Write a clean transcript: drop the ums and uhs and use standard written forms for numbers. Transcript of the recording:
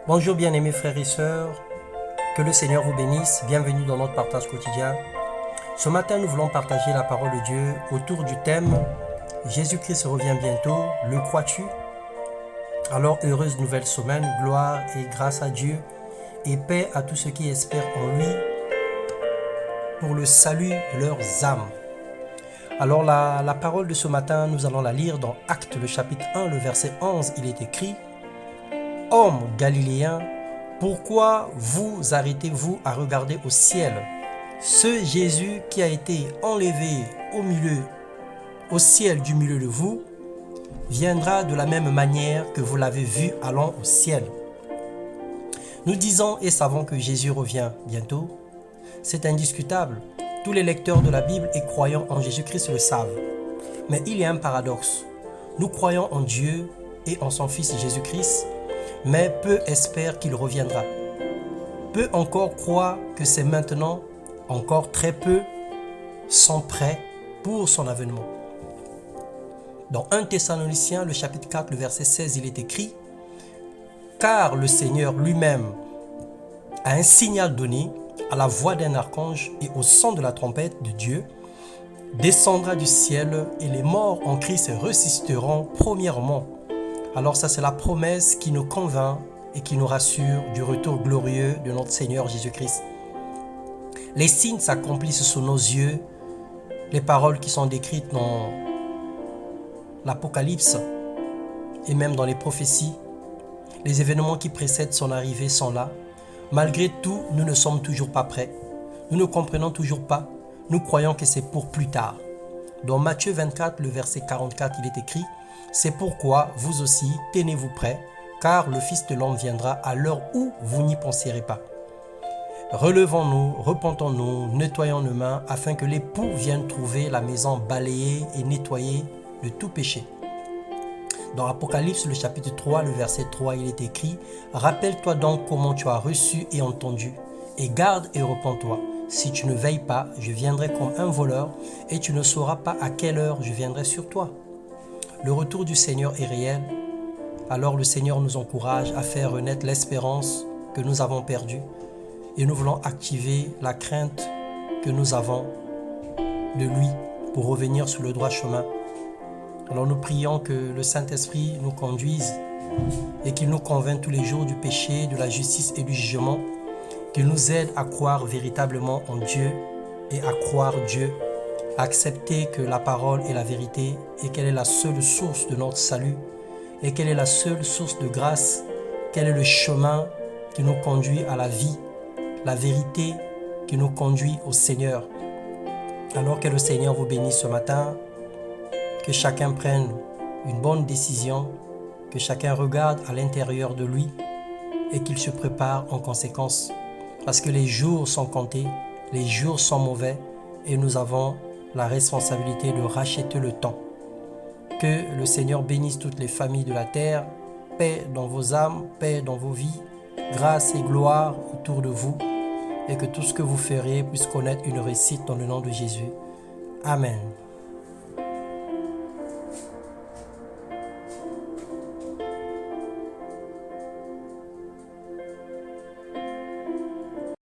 Bonjour bien-aimés frères et sœurs, que le Seigneur vous bénisse, bienvenue dans notre partage quotidien. Ce matin, nous voulons partager la parole de Dieu autour du thème « Jésus-Christ revient bientôt, le crois-tu » Alors, heureuse nouvelle semaine, gloire et grâce à Dieu et paix à tous ceux qui espèrent en lui pour le salut de leurs âmes. Alors, la parole de ce matin, nous allons la lire dans Actes, le chapitre 1, le verset 11, il est écrit « Hommes galiléens, pourquoi vous arrêtez-vous à regarder au ciel? Ce Jésus qui a été enlevé au ciel du milieu de vous, viendra de la même manière que vous l'avez vu allant au ciel. » Nous disons et savons que Jésus revient bientôt. C'est indiscutable. Tous les lecteurs de la Bible et croyants en Jésus-Christ le savent. Mais il y a un paradoxe. Nous croyons en Dieu et en son Fils Jésus-Christ, mais peu espèrent qu'il reviendra. Peu encore croient que c'est maintenant, encore très peu sont prêts pour son avènement. Dans 1 Thessaloniciens, le chapitre 4, le verset 16, il est écrit « Car le Seigneur lui-même a un signal donné à la voix d'un archange et au son de la trompette de Dieu, descendra du ciel et les morts en Christ ressusciteront premièrement. » Alors ça, c'est la promesse qui nous convainc et qui nous rassure du retour glorieux de notre Seigneur Jésus-Christ. Les signes s'accomplissent sous nos yeux. Les paroles qui sont décrites dans l'Apocalypse et même dans les prophéties, les événements qui précèdent son arrivée sont là. Malgré tout, nous ne sommes toujours pas prêts. Nous ne comprenons toujours pas. Nous croyons que c'est pour plus tard. Dans Matthieu 24, le verset 44, il est écrit « C'est pourquoi vous aussi, tenez-vous prêts, car le Fils de l'homme viendra à l'heure où vous n'y penserez pas. » Relevons-nous, repentons-nous, nettoyons nos mains, afin que l'époux vienne trouver la maison balayée et nettoyée de tout péché. Dans Apocalypse, le chapitre 3, le verset 3, il est écrit « Rappelle-toi donc comment tu as reçu et entendu, et garde et repens-toi. Si tu ne veilles pas, je viendrai comme un voleur, et tu ne sauras pas à quelle heure je viendrai sur toi. » Le retour du Seigneur est réel. Alors le Seigneur nous encourage à faire renaître l'espérance que nous avons perdue, et nous voulons activer la crainte que nous avons de lui pour revenir sur le droit chemin. Alors nous prions que le Saint-Esprit nous conduise et qu'il nous convainc tous les jours du péché, de la justice et du jugement, qu'il nous aide à croire véritablement en Dieu et à croire Dieu, à accepter que la parole est la vérité et qu'elle est la seule source de notre salut et qu'elle est la seule source de grâce, quel est le chemin qui nous conduit à la vie, la vérité qui nous conduit au Seigneur. Alors que le Seigneur vous bénisse ce matin, que chacun prenne une bonne décision, que chacun regarde à l'intérieur de lui et qu'il se prépare en conséquence. Parce que les jours sont comptés, les jours sont mauvais et nous avons la responsabilité de racheter le temps. Que le Seigneur bénisse toutes les familles de la terre, paix dans vos âmes, paix dans vos vies, grâce et gloire autour de vous et que tout ce que vous ferez puisse connaître une réussite dans le nom de Jésus. Amen.